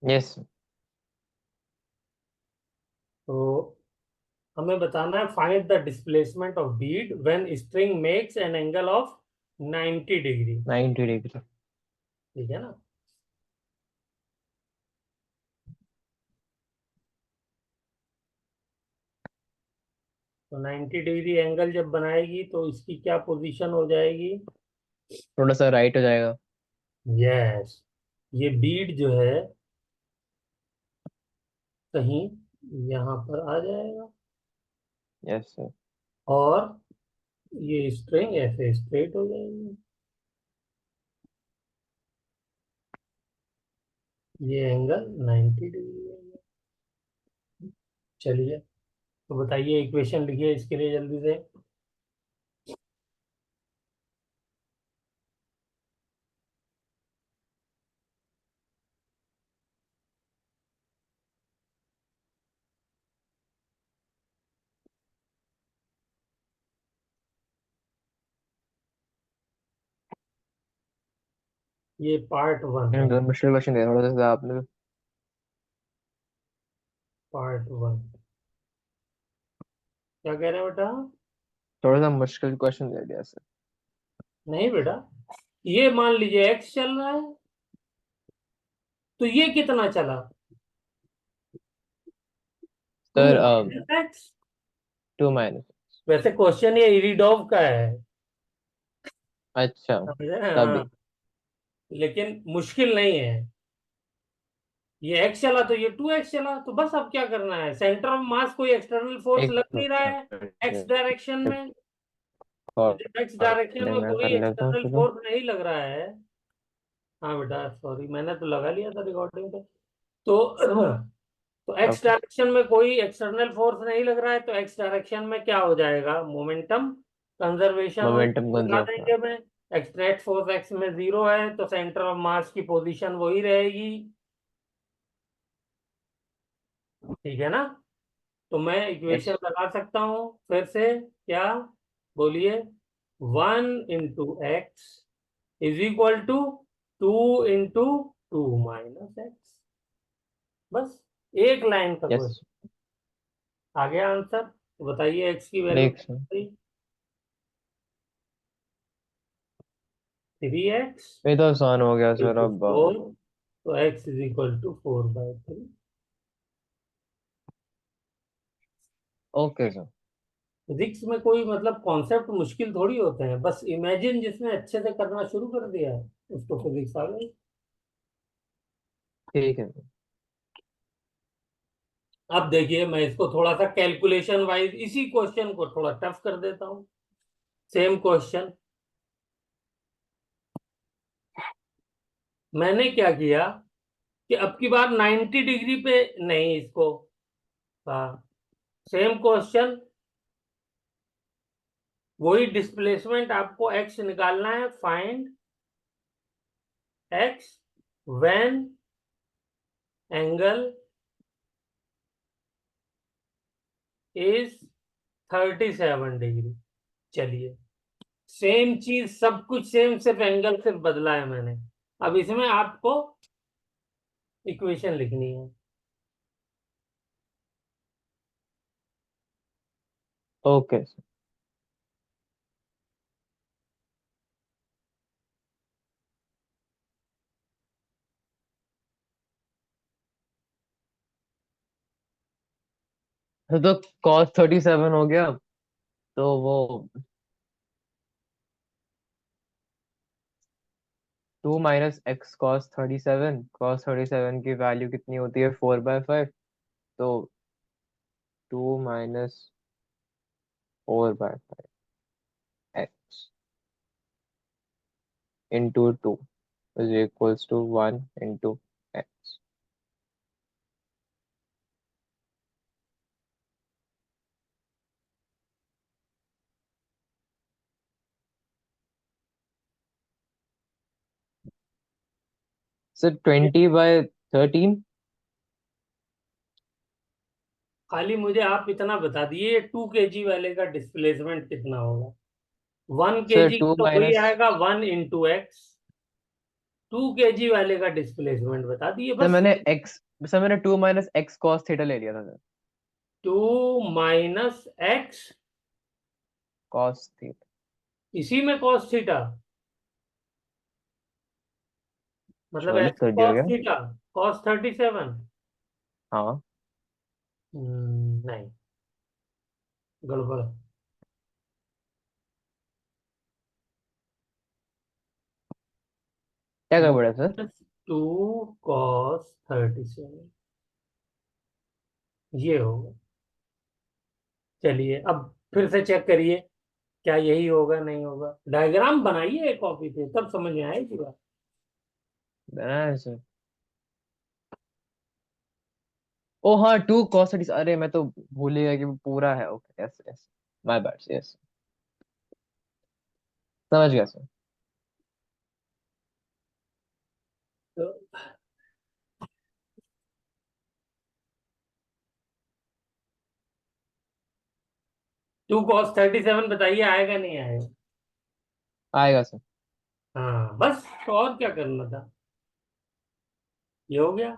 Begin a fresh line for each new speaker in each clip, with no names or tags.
Yes.
तो हमें बताना है find the displacement of Beed when string makes an angle of 90 degree.
90 degree.
ठीक है ना। तो 90 डिग्री एंगल जब बनाएगी तो इसकी क्या पोजीशन हो जाएगी?
थोड़ा सा राइट हो जाएगा।
यस। ये बीड जो है कहीं यहाँ पर आ जाएगा,
यस सर।
और ये स्ट्रिंग ऐसे स्ट्रेट हो जाएगी। ये एंगल 90 डिग्री है। चलिए, तो बताइए, इक्वेशन लिखिए इसके लिए जल्दी से। ये पार्ट वन है।
तो मुश्किल क्वेश्चन दिया थोड़ा सा आपने।
Part one. क्या कह रहे हैं बेटा?
थोड़ा सा मुश्किल क्वेश्चन दे दिया सर।
नहीं बेटा, ये मान लीजिए एक्स चल रहा है, तो ये कितना चला? Two
sir
minus x.
2 minus.
वैसे क्वेश्चन ये इरिडॉव का है,
अच्छा।
समझे?
तभी।
हाँ, लेकिन मुश्किल नहीं है। ये एक्स चला तो ये 2x चला, तो बस अब क्या करना है, सेंटर ऑफ मास कोई एक्सटर्नल फोर्स
एक
लग नहीं रहा है एक्स डायरेक्शन में। तो जब एक्स डायरेक्शन में
मैं
कोई
कर लेता हूँ
एक्सटर्नल
शुरू।
फोर्स नहीं लग रहा है। हाँ बेटा, सॉरी, मैंने तो लगा लिया था रिकॉर्डिंग पे। तो तो एक्स
ओके।
डायरेक्शन में कोई एक्सटर्नल फोर्स नहीं लग रहा है, तो एक्स डायरेक्शन में क्या हो जाएगा, मोमेंटम कंजर्वेशन हो,
मोमेंटम
लगा
कंजर्व।
देंगे में। एक्सट्रैक्ट फोर्स एक्स में 0 है, तो सेंटर ऑफ मास की पोजीशन वही रहेगी। ठीक है ना। तो मैं
यस।
इक्वेशन लगा सकता हूं फिर से, क्या? बोलिए। 1 into x is equal to 2 into 2 minus x. बस एक लाइन का
यस।
क्वेश्चन। आ गया आंसर? तो बताइए एक्स की वैल्यू
एक सर।
कितनी? 3x
ये तो आसान हो गया सर
टू
अब।
4। तो x is equal to 4/3।
Okay sir.
Physics में कोई मतलब कॉन्सेप्ट मुश्किल थोड़ी होते हैं, बस इमेजिन जिसने अच्छे से करना शुरू कर दिया है उसको फिजिक्स आ गई।
ठीक है सर।
अब देखिए, मैं इसको थोड़ा सा कैलकुलेशन वाइज इसी क्वेश्चन को थोड़ा टफ कर देता हूँ। Same question. मैंने क्या किया कि अब की बार 90 डिग्री पे नहीं इसको, हाँ, सेम क्वेश्चन, वही डिस्प्लेसमेंट, आपको एक्स निकालना है। Find x when angle is 37 degree. चलिए, सेम चीज, सब कुछ सेम, सिर्फ एंगल सिर्फ बदला है मैंने। अब इसमें आपको इक्वेशन लिखनी है।
Okay sir. तो cos 37 हो गया। तो वो 2 - x cos 37, cos 37 की वैल्यू कितनी होती है 4/5। तो 2 - 4/5 x into 2 is equals to 1 into x। Sir 20/13।
खाली मुझे आप इतना बता दिए, 2 kg वाले का डिस्प्लेसमेंट कितना होगा? वन
सर
केजी
2
तो वही
माइनस
आएगा 1 इंटू एक्स। 2 kg वाले का डिस्प्लेसमेंट बता दिए
सर
बस।
मैंने एक्स सर मैंने 2 - x cos थीटा ले लिया था सर।
2 - x,
cos theta.
इसी में cos थीटा, मतलब
चलो
x
सर जी हो
cos
गया।
Theta, cos 37।
हाँ।
नहीं, गड़बड़।
क्या कर पड़ा सर?
-2 cos 37, ये होगा। चलिए अब फिर से चेक करिए, क्या यही होगा नहीं होगा। डायग्राम बनाइए एक कॉपी पे, तब समझ में आएगी बात।
बनाया सर। ओ हाँ, 2 cos 30। अरे मैं तो भूल ही गया कि वो पूरा है। Okay, yes yes. My bad, yes. समझ गया सर।
तो 2 cos 37 बताइए, आएगा नहीं आएगा?
आएगा सर।
हाँ बस, तो और क्या करना था, ये हो गया।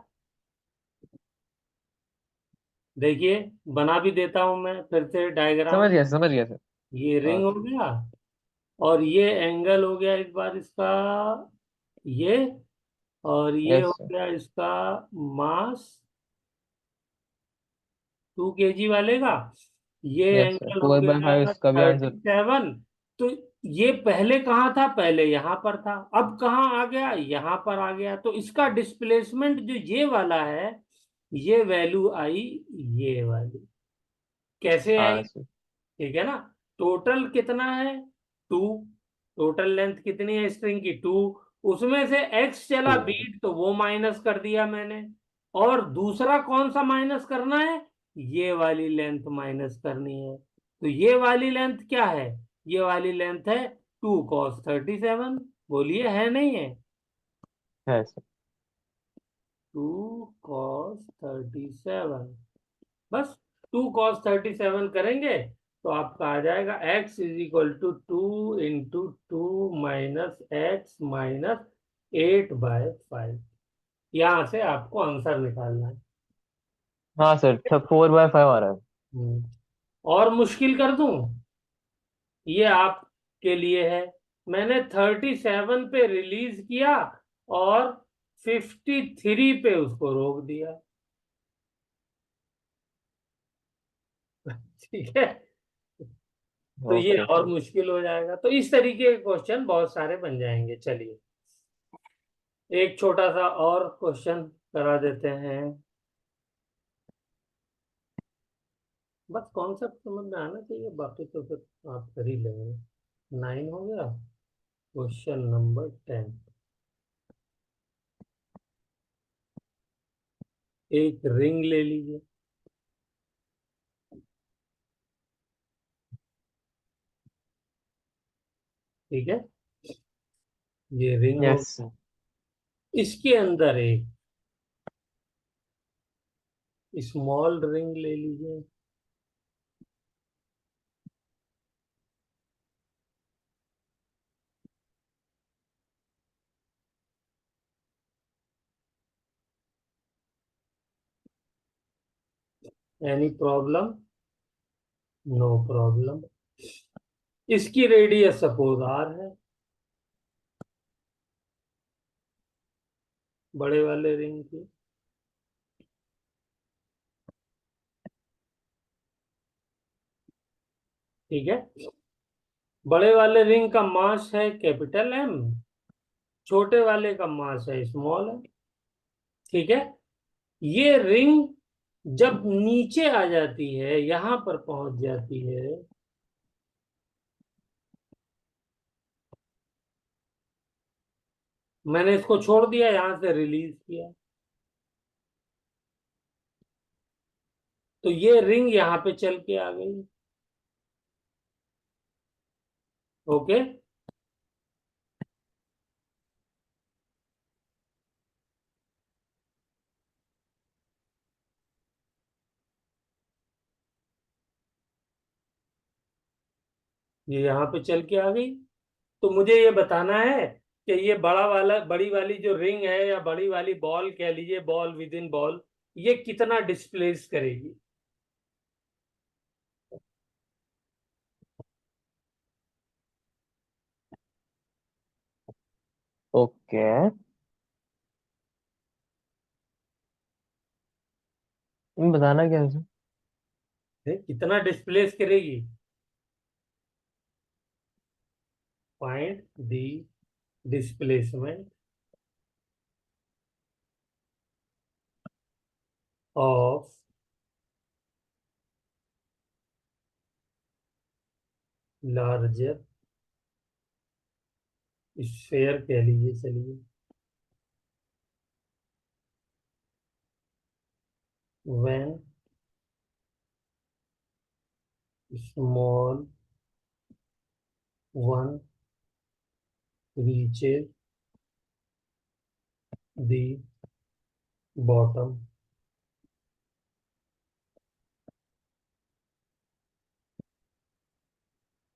देखिए, बना भी देता हूं मैं फिर से डायग्राम।
समझ गया सर।
ये रिंग
हाँ
हो
सर।
गया, और ये एंगल हो गया इस बार इसका, ये, और ये
यस
हो
सर।
गया इसका मास 2 kg वाले का। ये
यस सर,
एंगल हो
4/5
गया
इसका भी आंसर।
37। तो ये पहले कहाँ था, पहले यहाँ पर था, अब कहाँ आ गया, यहाँ पर आ गया। तो इसका डिस्प्लेसमेंट जो ये वाला है, ये वैल्यू आई, ये वाली। कैसे आई?
हाँ सर।
ठीक है ना। टोटल कितना है, 2। टोटल लेंथ कितनी है स्ट्रिंग की, 2। उसमें से x चला
2।
बीट, तो वो माइनस कर दिया मैंने। और दूसरा कौन सा माइनस करना है, ये वाली लेंथ माइनस करनी है। तो ये वाली लेंथ क्या है, ये वाली लेंथ है 2 cos 37। बोलिए, है नहीं है?
है सर।
2 cos 37, बस 2 cos 37 करेंगे तो आपका आ जाएगा x = 2 × 2 - x - 8/5। यहां से आपको आंसर निकालना है।
हाँ सर, 4/5 आ रहा है।
और मुश्किल कर दूं, ये आपके लिए है। मैंने 37 पे रिलीज किया, और 53 पे उसको रोक दिया। ठीक है, तो ये
ओके
और
सर।
मुश्किल हो जाएगा। तो इस तरीके के क्वेश्चन बहुत सारे बन जाएंगे। चलिए, एक छोटा सा और क्वेश्चन करा देते हैं। बस कॉन्सेप्ट समझ में आना चाहिए, बाकी तो फिर आप कर ही लेंगे। 9 हो गया। Question number 10। एक रिंग ले लीजिए। ठीक है, ये रिंग हो।
Yes sir.
इसके अंदर एक स्मॉल रिंग ले लीजिए। Any problem? No problem. इसकी रेडियस सपोज आर है, बड़े वाले रिंग की। ठीक है, बड़े वाले रिंग का मास है कैपिटल एम, छोटे वाले का मास है स्मॉल एम। ठीक है, ये रिंग जब नीचे आ जाती है, यहां पर पहुंच जाती है, मैंने इसको छोड़ दिया, यहां से रिलीज किया, तो ये रिंग यहां पे चल के आ गई। ओके, ये यहां पे चल के आ गई। तो मुझे ये बताना है कि ये बड़ी वाली जो रिंग है या बड़ी वाली बॉल कह लीजिए, बॉल विद इन बॉल, ये कितना डिस्प्लेस करेगी।
ओके, तुम बताना क्या है?
कितना डिस्प्लेस करेगी। Find the displacement of larger sphere कह लीजिए चलिए, when small one reaches the bottom.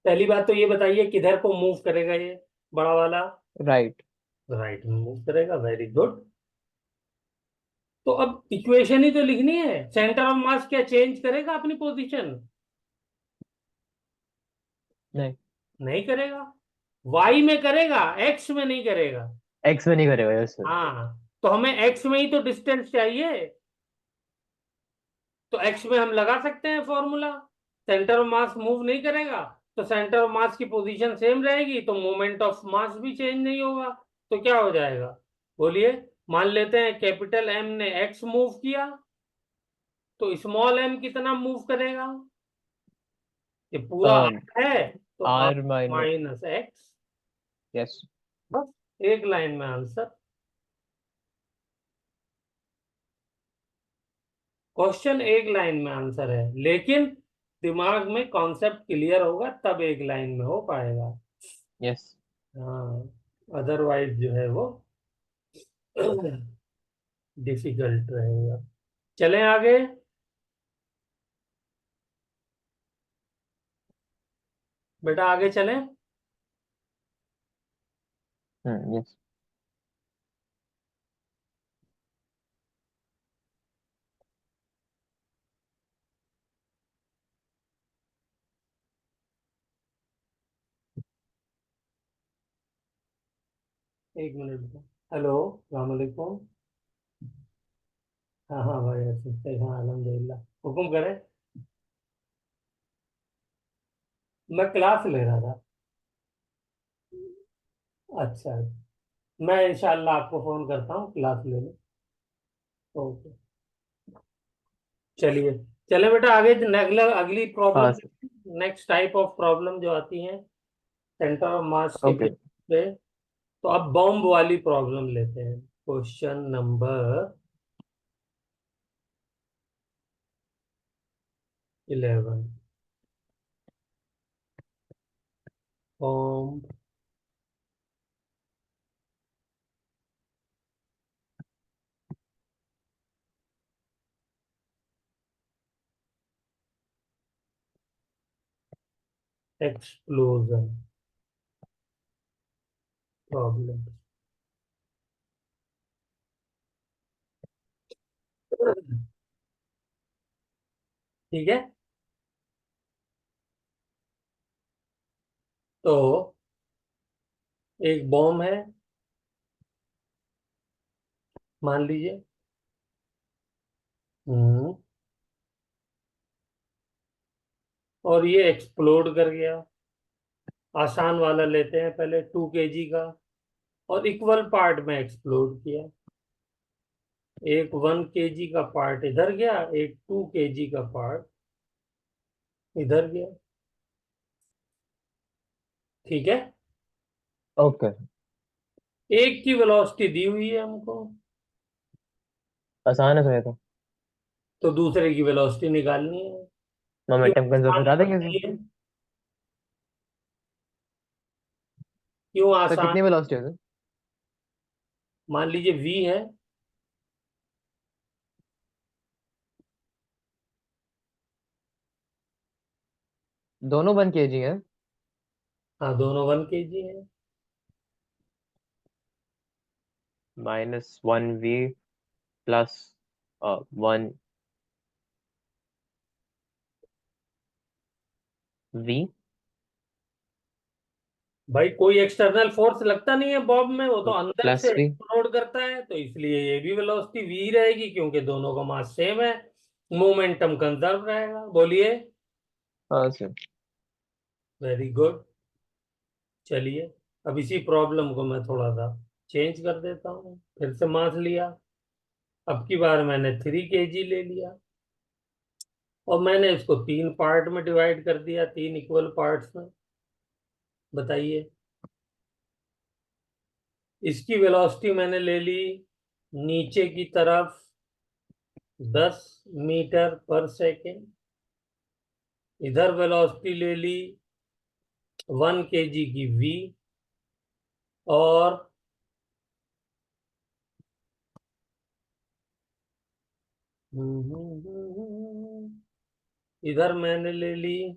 पहली बात तो ये बताइए किधर को मूव करेगा ये बड़ा वाला।
राइट।
राइट में मूव करेगा, वेरी गुड। तो अब इक्वेशन ही तो लिखनी है, सेंटर ऑफ मास क्या चेंज करेगा अपनी पोजीशन?
नहीं,
नहीं करेगा। वाई में करेगा, एक्स में नहीं करेगा।
एक्स में नहीं करेगा, यस सर।
हाँ, तो हमें एक्स में ही तो डिस्टेंस चाहिए, तो एक्स में हम लगा सकते हैं formula. Centre of mass move नहीं करेगा, तो सेंटर ऑफ मास की पोजीशन सेम रहेगी, तो मोमेंट ऑफ मास भी चेंज नहीं होगा। तो क्या हो जाएगा, बोलिए। मान लेते हैं कैपिटल एम ने एक्स मूव किया, तो स्मॉल एम कितना मूव करेगा? ये पूरा आर है, तो R
R minus.
Minus x.
Yes.
बस, एक लाइन में आंसर। क्वेश्चन एक लाइन में आंसर है, लेकिन दिमाग में कॉन्सेप्ट क्लियर होगा तब एक लाइन में हो पाएगा।
यस।
हाँ, अदरवाइज जो है वो डिफिकल्ट रहेगा। चलें आगे। बेटा आगे चलें।
यस।
एक मिनट। हेलो, अस्सलाम वालेकुम। हाँ हाँ भाई, अच्छे से, हाँ अल्हम्दुलिल्लाह। हुक्म करें। मैं क्लास ले रहा था। अच्छा, मैं इंशाल्लाह आपको फोन करता हूँ क्लास लेने। ओके, चलिए। चले बेटा आगे, अगला अगली
हाँ
problem.
Sir.
Next type of problem जो आती है सेंटर ऑफ मास के
ओके।
बेस पे। तो अब बॉम्ब वाली प्रॉब्लम लेते हैं, question number 11। Bomb explosion problem. ठीक है, तो एक बॉम्ब है, मान लीजिए। हम्म और ये एक्सप्लोड कर गया। आसान वाला लेते हैं पहले, 2 kg का, और इक्वल पार्ट में एक्सप्लोड किया। एक 1 kg का पार्ट इधर गया, एक 2 kg का पार्ट इधर गया। ठीक है,
ओके।
एक की वेलोसिटी दी हुई है हमको,
आसान है सर ये तो।
तो दूसरे की वेलोसिटी निकालनी है। क्यों
मोमेंटम कंजर्व
आसान
बता देंगे सर।
बताइए, क्यों
सर
आसान?
कितनी वेलोसिटी है सर?
मान लीजिए v है।
दोनों 1 kg है।
हाँ, दोनों 1 kg है।
-1v प्लस 1v
भाई कोई एक्सटर्नल फोर्स लगता नहीं है बॉब में, वो तो अंदर से
प्लस v।
एक्सप्लोड करता है, तो इसलिए ये भी वेलोसिटी वी रहेगी, क्योंकि दोनों का मास सेम है। मोमेंटम कंजर्व रहेगा। बोलिए।
हाँ सर।
Very good. चलिए, अब इसी प्रॉब्लम को मैं थोड़ा सा चेंज कर देता हूँ। फिर से मास लिया। अब की बार मैंने 3 kg ले लिया, और मैंने इसको 3 पार्ट में डिवाइड कर दिया, 3 इक्वल पार्ट्स में। बताइए। इसकी वेलोसिटी मैंने ले ली नीचे की तरफ 10 मीटर पर सेकेंड। इधर वेलोसिटी ले ली 1 kg की वी, और इधर मैंने ले ली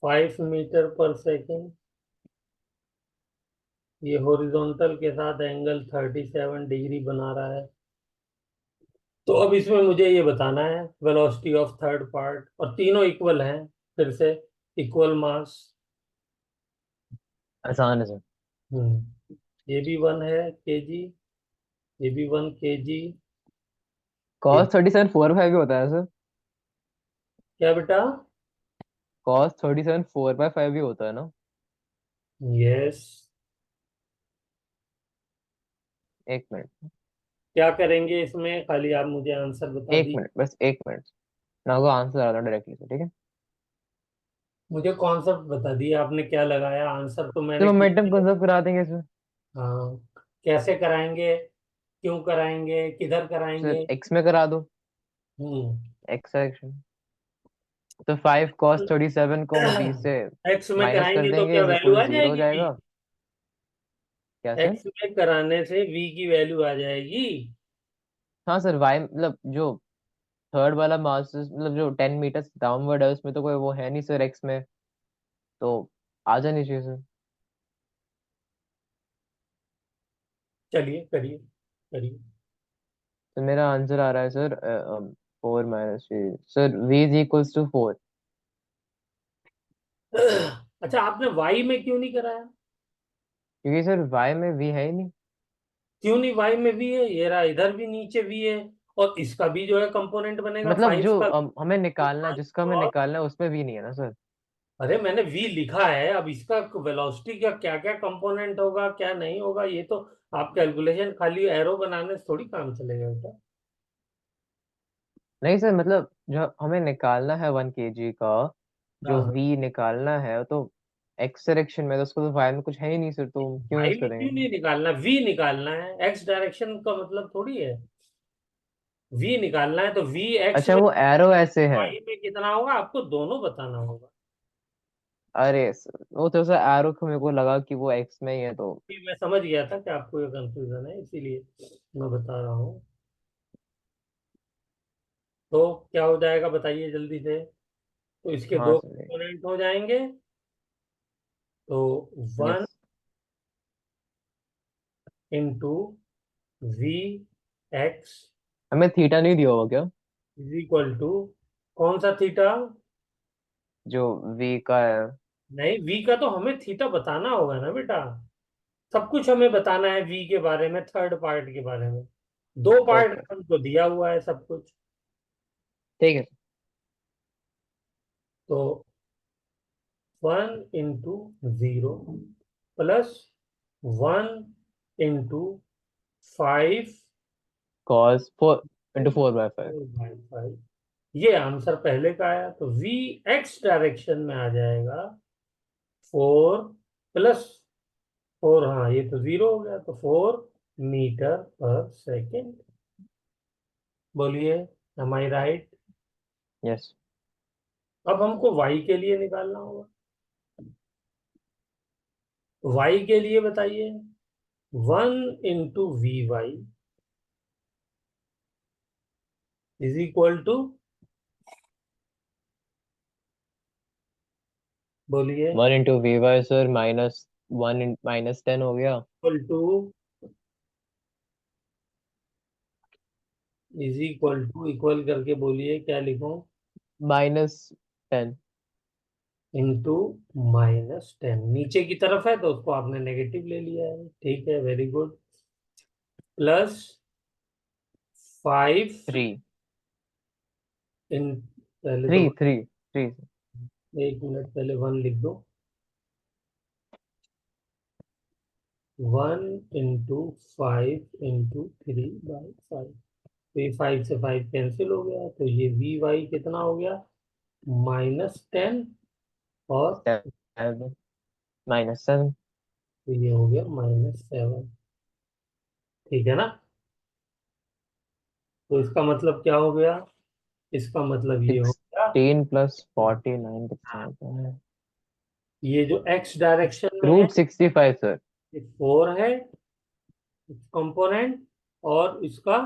5 मीटर पर सेकेंड। ये हॉरिजॉन्टल के साथ एंगल 37 डिग्री बना रहा है। तो अब इसमें मुझे ये बताना है वेलोसिटी ऑफ थर्ड पार्ट, और तीनों इक्वल हैं, फिर से इक्वल मास।
आसान है सर।
ये भी 1 है केजी, ये भी 1 kg। ये
cos 37 4/5 भी होता है सर।
क्या बेटा?
cos 37 4/5 भी होता है ना।
यस।
एक मिनट।
क्या करेंगे इसमें, खाली आप मुझे आंसर बता
एक
दी।
मिनट, बस एक मिनट। ना को आंसर आ रहा डायरेक्टली से, ठीक है।
मुझे कॉन्सेप्ट बता दिए आपने, क्या लगाया, आंसर तो
तो
मैंने
मोमेंटम
क्लियर।
कंजर्व करा देंगे इसमें।
हाँ, कैसे कराएंगे, क्यों कराएंगे, किधर
सर
कराएंगे?
एक्स में करा दो।
हम्म।
X direction. तो 5 cos 37 को हम v से
एक्स में
माइनस कर
कराएंगे तो
देंगे,
क्या
इज
वैल्यू
इक्वल टू
आ
जीरो हो
जाएगी वी?
जाएगा। क्या सर?
एक्स में कराने से वी की वैल्यू आ जाएगी।
हाँ सर, वाई मतलब जो थर्ड वाला मास मतलब जो 10 मीटर डाउनवर्ड है उसमें तो कोई वो है नहीं सर एक्स में। तो आ जानी चाहिए सर।
चलिए, करिए करिए।
तो मेरा आंसर आ रहा है sir 4 - 3 sir, v is equals to 4।
अच्छा, आपने वाई में क्यों नहीं कराया?
क्योंकि सर y में v है ही नहीं।
क्यों नहीं? वाई में वी है, ये रहा, इधर भी नीचे वी है, और इसका भी जो है कंपोनेंट बनेगा
मतलब
5
जो
का।
हमें निकालना है, जिसका हमें
और
निकालना है उसमें v नहीं है ना सर।
अरे मैंने वी लिखा है, अब इसका वेलोसिटी का क्या क्या कंपोनेंट होगा, क्या नहीं होगा, ये तो आप कैलकुलेशन खाली एरो बनाने से थोड़ी काम चलेगा बेटा।
नहीं सर, मतलब जो हमें निकालना है 1 kg का,
हाँ
जो
हाँ।
v निकालना है तो x डायरेक्शन में, तो उसको तो y में कुछ है ही नहीं सर, तो हम क्यों
वाई
यूज
में क्यों
करेंगे।
नहीं निकालना, वी निकालना है, एक्स डायरेक्शन का मतलब थोड़ी है। वी निकालना है तो वी एक्स
अच्छा
में,
वो एरो ऐसे है।
वाई में कितना होगा, आपको दोनों बताना होगा।
अरे सर वो तो सर एरो को मेरे को लगा कि वो x में ही है तो।
कि मैं समझ गया था कि आपको ये कंफ्यूजन है, इसीलिए मैं बता रहा हूँ। तो क्या हो जाएगा बताइए जल्दी से। तो इसके
हाँ
दो
सर।
कंपोनेंट हो जाएंगे। तो one
yes.
Into V x
हमें थीटा नहीं दिया होगा क्या?
इज इक्वल टू, कौन सा थीटा?
जो v का है।
नहीं, वी का तो हमें थीटा बताना होगा ना बेटा। सब कुछ हमें बताना है वी के बारे में, थर्ड पार्ट के बारे में। 2 पार्ट
ओके।
हमको दिया हुआ है सब कुछ।
ठीक है।
तो 1 इंटू 0 प्लस 1 इंटू 5
cos 4 × 4/5।
4/5। ये आंसर पहले का आया, तो वी एक्स डायरेक्शन में आ जाएगा 4 प्लस 4, हाँ ये तो 0 हो गया, तो 4 मीटर पर सेकेंड। बोलिए, एम आई राइट?
यस।
अब हमको वाई के लिए निकालना होगा। वाई के लिए बताइए। 1 into V Y is equal to बोलिए।
1 × VY सर -1 - 10 हो गया।
Equal to, is equal to, equal करके बोलिए क्या लिखूं?
-10।
इंटू -10, नीचे की तरफ है तो उसको आपने नेगेटिव ले लिया है, ठीक है, वेरी गुड। प्लस 5
3
इन, पहले तो
3 3 3।
1 मिनट पहले 1 लिख दो। 1 × 5 × 3/5, तो ये 5 से 5 कैंसिल हो गया, तो ये VY कितना हो गया? -10, और
7 -7।
तो ये हो गया -7, ठीक है ना? तो इसका मतलब क्या हो गया? इसका मतलब ये हो गया,
16 + 49 कितना
हाँ,
होता है?
ये जो x डायरेक्शन में है,
√65 सर।
ये 4 है कंपोनेंट, और इसका,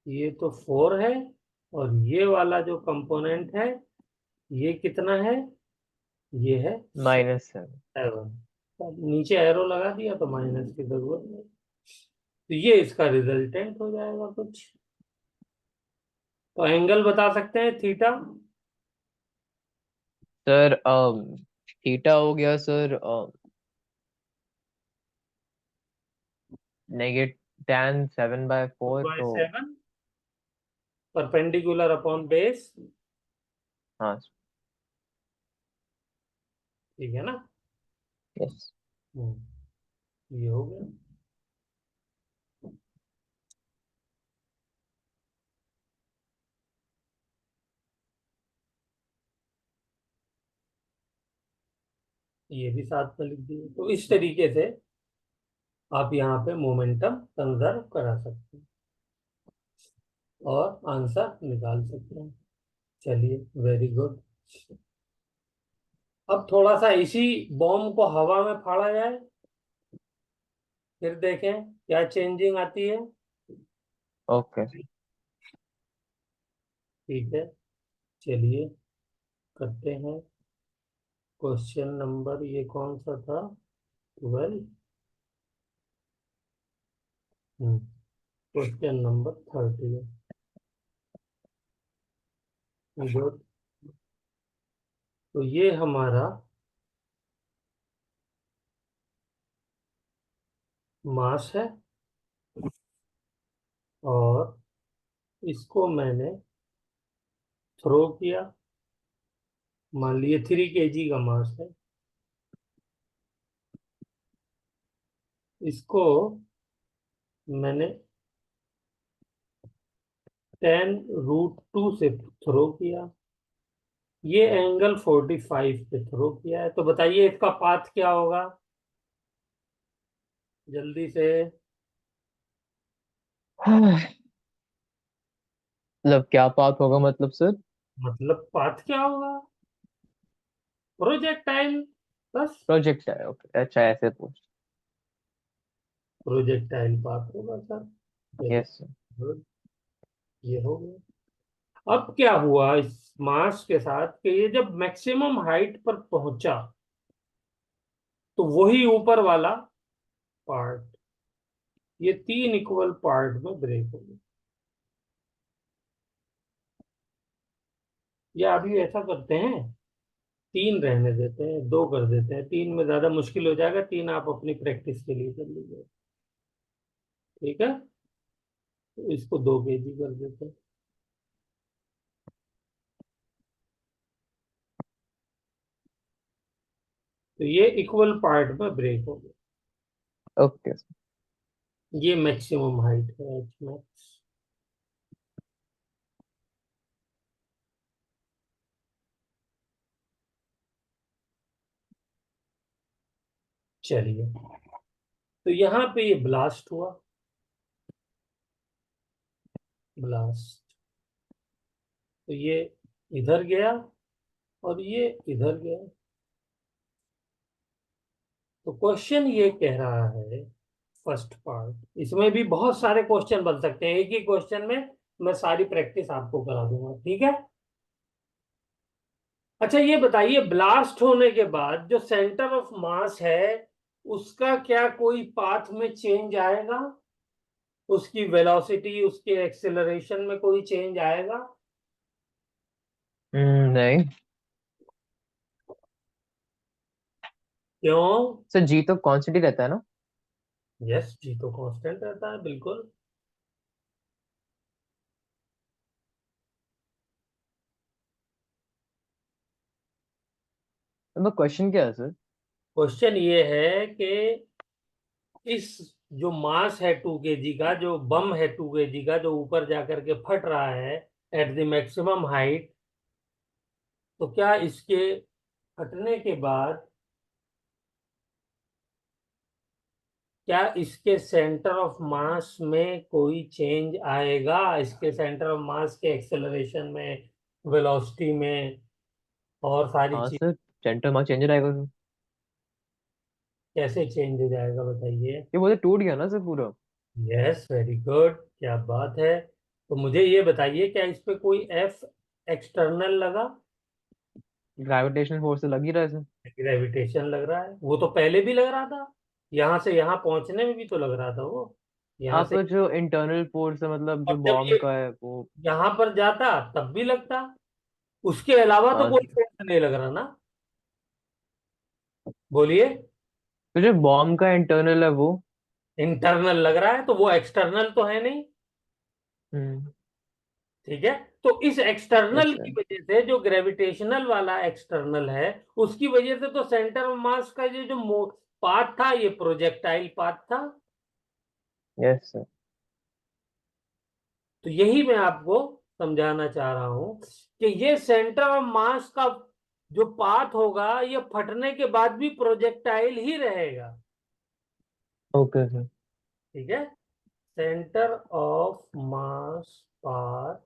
ये तो 4 है, और ये वाला जो कंपोनेंट है, ये कितना है? ये है
-7।
7। नीचे एरो लगा दिया तो माइनस की जरूरत नहीं, तो ये इसका रिजल्टेंट हो जाएगा कुछ। तो एंगल बता सकते हैं थीटा?
सर थीटा हो गया सर -tan 7/4
बाय
तो।
7, परपेंडिकुलर अपॉन बेस,
हाँ।
ठीक है ना?
यस।
ये हो गया। ये भी साथ में लिख दिए, तो इस तरीके से आप यहाँ पे मोमेंटम कंजर्व करा सकते हैं और आंसर निकाल सकते हैं। चलिए, वेरी गुड। अब थोड़ा सा इसी बॉम्ब को हवा में फाड़ा जाए, फिर देखें क्या चेंजिंग आती है।
ओके।
ठीक है, चलिए करते हैं। क्वेश्चन नंबर ये कौन सा था? 12। क्वेश्चन नंबर 30 है। गुड। तो ये हमारा मास है, और इसको मैंने थ्रो किया, मान लीजिए 3 kg का मास है, इसको मैंने 10√2 से थ्रो किया, ये एंगल 45 पे थ्रो किया है, तो बताइए इसका पाथ क्या होगा? जल्दी से।
मतलब क्या पाथ होगा मतलब सर?
मतलब पाथ क्या होगा? प्रोजेक्टाइल, बस।
प्रोजेक्ट है, ओके, अच्छा ऐसे पूछ।
प्रोजेक्टाइल पाथ होगा सर। चलिए,
यस सर।
good, ये हो गया। अब क्या हुआ इस मास के साथ कि ये जब मैक्सिमम हाइट पर पहुंचा, तो वही ऊपर वाला पार्ट, ये 3 इक्वल पार्ट में ब्रेक हो गया। या अभी ऐसा करते हैं, 3 रहने देते हैं, 2 कर देते हैं, 3 में ज्यादा मुश्किल हो जाएगा, 3 आप अपनी प्रैक्टिस के लिए कर लीजिए, ठीक है? तो इसको 2 kg कर देते हैं, तो ये इक्वल पार्ट में ब्रेक हो गया।
Okay sir.
ये मैक्सिमम हाइट है, एच मैक्स। चलिए, तो यहाँ पे ये ब्लास्ट हुआ, ब्लास्ट, तो ये इधर गया और ये इधर गया। तो क्वेश्चन ये कह रहा है, फर्स्ट पार्ट, इसमें भी बहुत सारे क्वेश्चन बन सकते हैं, एक ही क्वेश्चन में मैं सारी प्रैक्टिस आपको करा दूंगा, ठीक है? अच्छा ये बताइए, ब्लास्ट होने के बाद जो सेंटर ऑफ मास है उसका क्या कोई पाथ में चेंज आएगा? उसकी वेलोसिटी, उसके एक्सेलरेशन में कोई चेंज आएगा?
नहीं।
क्यों?
सर जी तो कांस्टेंट ही रहता है ना।
यस, जी तो कांस्टेंट रहता है, बिल्कुल।
तो क्वेश्चन क्या है सर?
क्वेश्चन ये है कि इस जो मास है 2 kg का, जो बम है 2 kg का, जो ऊपर जाकर के फट रहा है एट द मैक्सिमम हाइट, तो क्या इसके फटने के बाद क्या इसके सेंटर ऑफ मास में कोई चेंज आएगा? इसके सेंटर ऑफ मास के एक्सेलरेशन में, वेलोसिटी में, और सारी
हाँ
चीज
सर, सेंटर मार्क चेंज रहेगा सर।
कैसे चेंज हो जाएगा बताइए?
ये बोले टूट गया ना सर पूरा।
यस, वेरी गुड, क्या बात है। तो मुझे ये बताइए, क्या इस पे कोई एफ एक्सटर्नल लगा?
ग्रेविटेशनल फोर्स से लग ही रहा है सर।
ग्रेविटेशन लग रहा है, वो तो पहले भी लग रहा था। यहाँ से यहाँ पहुंचने में भी तो लग रहा था वो, यहाँ
आप
से।
जो इंटरनल फोर्स है मतलब
और
जो
जब
बॉम्ब
ये
का है वो।
यहाँ पर जाता तब भी लगता, उसके अलावा तो
हाँ
कोई
सर।
फोर्स नहीं लग रहा ना। बोलिए।
तो जो बॉम्ब का इंटरनल है वो।
इंटरनल लग रहा है तो वो एक्सटर्नल तो है नहीं।
हम्म।
ठीक है। तो इस
यस
एक्सटर्नल की
सर।
वजह से, जो ग्रेविटेशनल वाला एक्सटर्नल है, उसकी वजह से तो सेंटर ऑफ मास का ये जो पाथ था, ये प्रोजेक्टाइल पाथ था।
Yes sir.
तो यही मैं आपको समझाना चाह रहा हूं कि ये सेंटर ऑफ मास का जो पाथ होगा, ये फटने के बाद भी प्रोजेक्टाइल ही रहेगा।
Okay sir.
ठीक है। Centre of mass path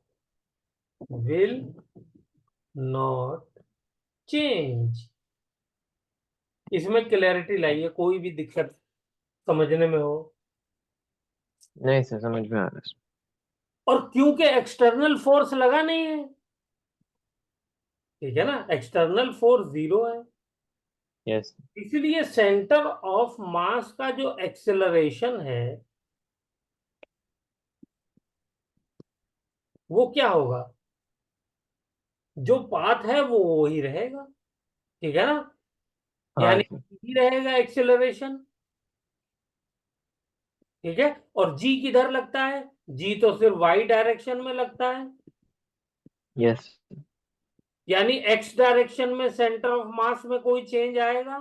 will not change. इसमें क्लैरिटी लाइए, कोई भी दिक्कत समझने में हो।
नहीं सर, समझ में आ रहा है।
और क्योंकि एक्सटर्नल फोर्स लगा नहीं है, ठीक है ना, एक्सटर्नल फोर्स जीरो है,
यस।
इसलिए सेंटर ऑफ मास का जो एक्सेलरेशन है वो क्या होगा? जो पाथ है वो वही रहेगा। ठीक है ना,
हाँ
यानी
सर।
ही रहेगा एक्सेलरेशन। ठीक है। और जी किधर लगता है? जी तो सिर्फ वाई डायरेक्शन में लगता है।
यस।
यानी एक्स डायरेक्शन में सेंटर ऑफ मास में कोई चेंज आएगा?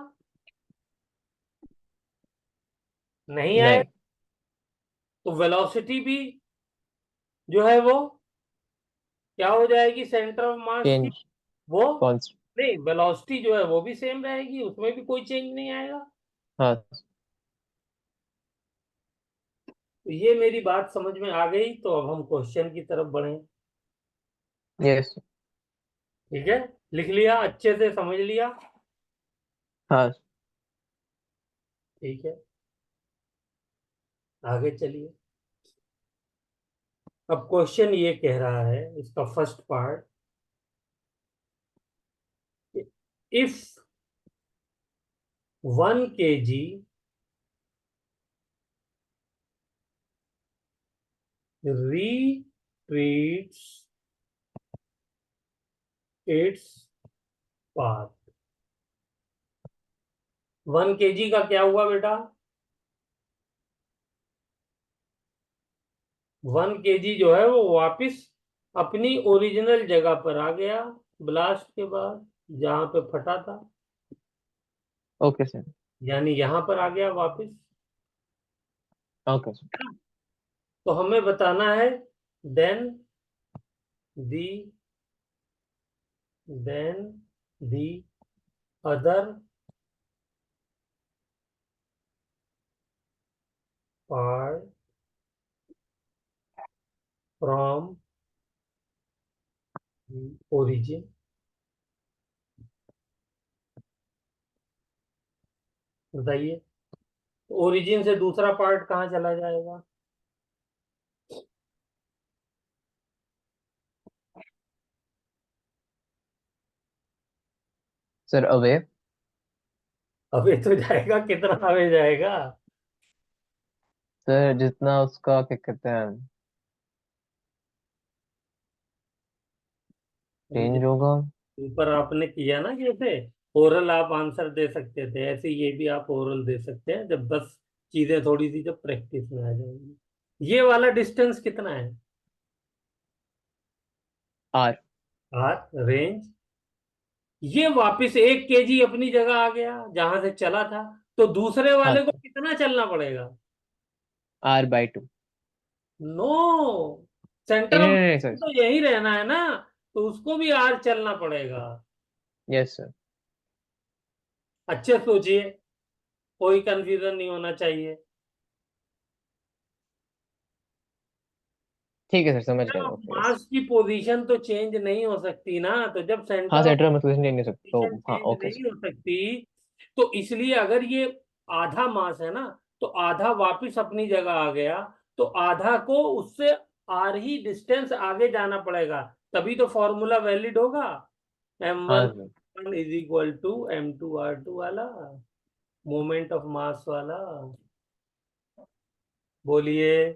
नहीं आएगा।
नहीं।
तो वेलोसिटी भी जो है वो क्या हो जाएगी सेंटर ऑफ मास की?
चेंज।
वो
कौन?
नहीं, वेलोसिटी जो है वो भी सेम रहेगी, उसमें भी कोई चेंज नहीं आएगा।
हाँ।
तो ये मेरी बात समझ में आ गई, तो अब हम क्वेश्चन की तरफ बढ़े।
यस।
ठीक है। लिख लिया, अच्छे से समझ लिया?
हाँ।
ठीक है, आगे चलिए। अब क्वेश्चन ये कह रहा है, इसका first part, if 1 kg retreats its path। 1 kg का क्या हुआ बेटा? 1 kg जो है वो वापिस अपनी ओरिजिनल जगह पर आ गया, ब्लास्ट के बाद, जहां पे फटा था।
Okay sir.
यानी यहां पर आ गया वापिस।
Okay sir.
तो हमें बताना है, then the then the other part from origin. बताइए, ओरिजिन से दूसरा पार्ट कहाँ चला जाएगा?
Sir away.
अबे तो जाएगा, कितना अबे जाएगा?
सर जितना उसका क्या कहते हैं,
जैसे
चेंज होगा।
ऊपर आपने किया ना, जैसे ओरल आप आंसर दे सकते थे, ऐसे ये भी आप ओरल दे सकते हैं, जब बस चीजें थोड़ी सी जब प्रैक्टिस में आ जाएंगी। ये वाला डिस्टेंस कितना है?
आर।
R range. ये वापस 1 केजी अपनी जगह आ गया जहां से चला था, तो दूसरे
हाँ
वाले को
सर।
कितना चलना पड़ेगा?
R/2।
नो, सेंटर
नहीं
ऑफ
नहीं नहीं सर।
तो यही रहना है ना, तो उसको भी आर चलना पड़ेगा।
Yes sir.
अच्छे सोचिए, कोई कंफ्यूजन नहीं होना चाहिए।
ठीक है सर, समझ
सेंटर
गए,
ऑफ
ओके यस।
मास की पोजीशन तो चेंज नहीं हो सकती ना, तो जब
हाँ
सेंटर ऑफ
सेंटर में पोजीशन नहीं सकते तो।
पोजीशन
हाँ
चेंज
ओके सर।
नहीं हो सकती, तो इसलिए अगर ये आधा मास है ना, तो आधा वापस अपनी जगह आ गया, तो आधा को उससे आर ही डिस्टेंस आगे जाना पड़ेगा, तभी तो फॉर्मूला वैलिड होगा।
हाँ
m1
sir.
Is equal to m2r2 वाला, मोमेंट ऑफ मास वाला। बोलिए।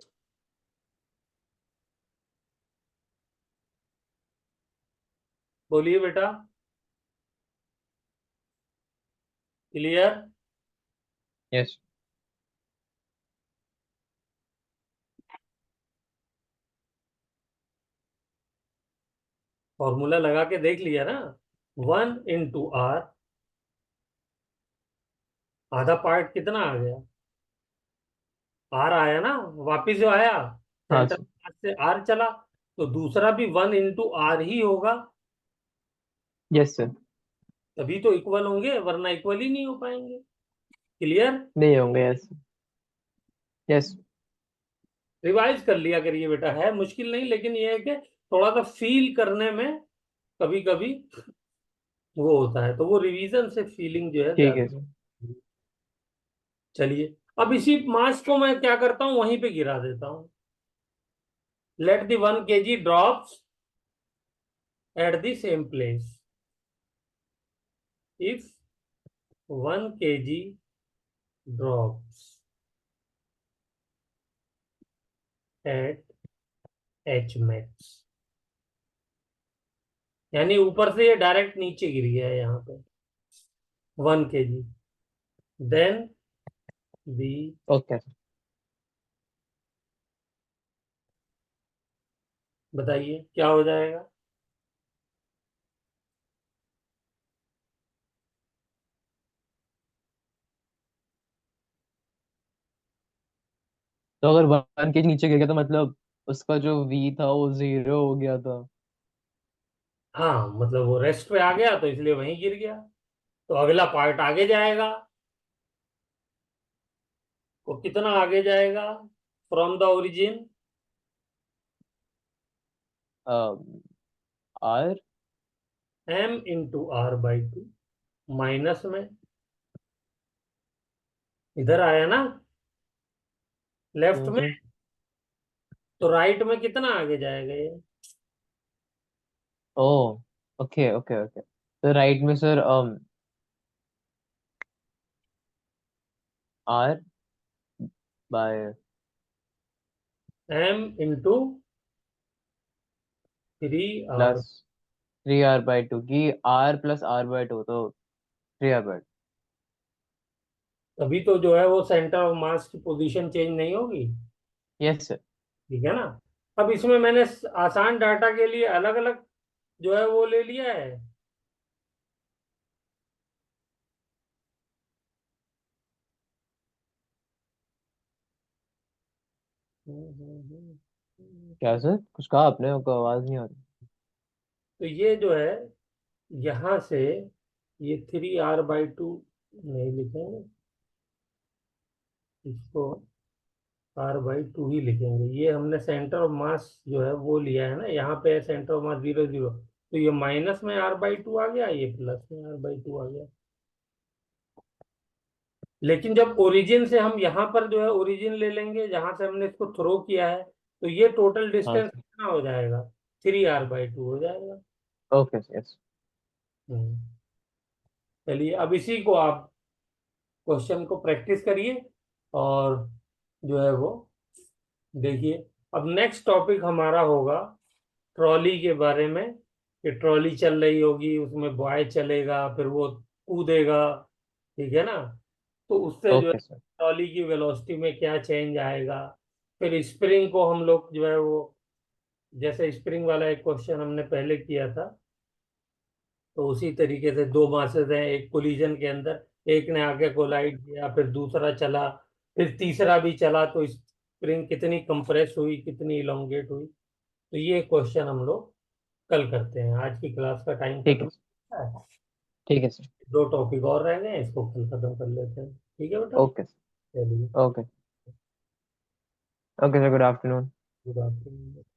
बोलिए बेटा। क्लियर?
यस।
फॉर्मूला लगा के देख लिया ना, 1 इंटू आर, आधा पार्ट कितना आ गया? आर आया ना, वापिस जो आया,
हाँ
सेंटर
सर।
से आर चला, तो दूसरा भी 1 इंटू आर ही होगा।
Yes sir.
तभी तो इक्वल होंगे, वरना इक्वल ही नहीं हो पाएंगे। क्लियर?
नहीं होंगे, यस। यस।
रिवाइज कर लिया करिए बेटा, है मुश्किल नहीं, लेकिन ये है कि थोड़ा सा फील करने में कभी कभी वो होता है, तो वो रिवीजन से फीलिंग जो है
ठीक
ज्यादा।
है सर।
चलिए, अब इसी मास को मैं क्या करता हूं, वहीं पे गिरा देता हूं। Let the 1 KG drops at the same place. If 1 KG drops at H max, यानी ऊपर से ये डायरेक्ट नीचे गिर गया है यहाँ पे, 1 केजी, देन दी,
ओके सर।
बताइए क्या हो जाएगा?
तो अगर 1 kg नीचे गिर गया तो मतलब उसका जो V था वो 0 हो गया था।
हाँ, मतलब वो रेस्ट पे आ गया तो इसलिए वहीं गिर गया, तो अगला पार्ट आगे जाएगा। वो कितना आगे जाएगा from the origin?
R।
m into r/2, minus में इधर आया ना, लेफ्ट में,
सर।
तो राइट में कितना आगे जाएगा ये?
ओ। ओके ओके ओके, तो राइट में sir R by
m into 3r।
Plus 3R/2 की R+R/2 तो 3R/2।
तभी तो जो है वो सेंटर ऑफ मास की पोजीशन चेंज नहीं होगी।
Yes sir.
ठीक है ना? अब इसमें मैंने आसान डाटा के लिए अलग अलग जो है वो ले लिया है। हम्म, हम्म, हम्म,
क्या सर, कुछ कहा आपने, आपको आवाज नहीं आ रही।
तो ये जो है, यहां से ये 3r/2 नहीं लिखेंगे, इसको r/2 ही लिखेंगे। ये हमने सेंटर ऑफ मास जो है वो लिया है ना, यहाँ पे सेंटर ऑफ मास 0 0, तो ये माइनस में r/2 आ गया, ये प्लस में r/2 आ गया। लेकिन जब ओरिजिन से हम यहाँ पर जो है ओरिजिन ले लेंगे जहां से हमने इसको थ्रो किया है, तो ये टोटल
हाँ
डिस्टेंस
सर।
कितना हो जाएगा? 3r/2 हो जाएगा।
Okay yes.
हम्म। चलिए, अब इसी को आप क्वेश्चन को प्रैक्टिस करिए और जो है वो देखिए। अब नेक्स्ट टॉपिक हमारा होगा ट्रॉली के बारे में, कि ट्रॉली चल रही होगी, उसमें बॉय चलेगा, फिर वो कूदेगा, ठीक है ना। तो उससे जो है
ओके सर।
ट्रॉली की वेलोसिटी में क्या चेंज आएगा। फिर स्प्रिंग को हम लोग जो है वो, जैसे स्प्रिंग वाला एक क्वेश्चन हमने पहले किया था, तो उसी तरीके से दो मासेस हैं एक कोलिजन के अंदर, एक ने आगे कोलाइड किया, फिर दूसरा चला, फिर तीसरा भी चला, तो स्प्रिंग कितनी कंप्रेस हुई, कितनी इलोंगेट हुई। तो ये क्वेश्चन हम लोग कल करते हैं। आज की क्लास का टाइम
ठीक
खत्म
है सर।
होता है।
ठीक है सर।
दो टॉपिक और रह गए हैं, इसको कल खत्म कर लेते हैं, ठीक है बेटा।
Okay sir.
चलिए,
okay. Okay sir, good afternoon.
Good afternoon.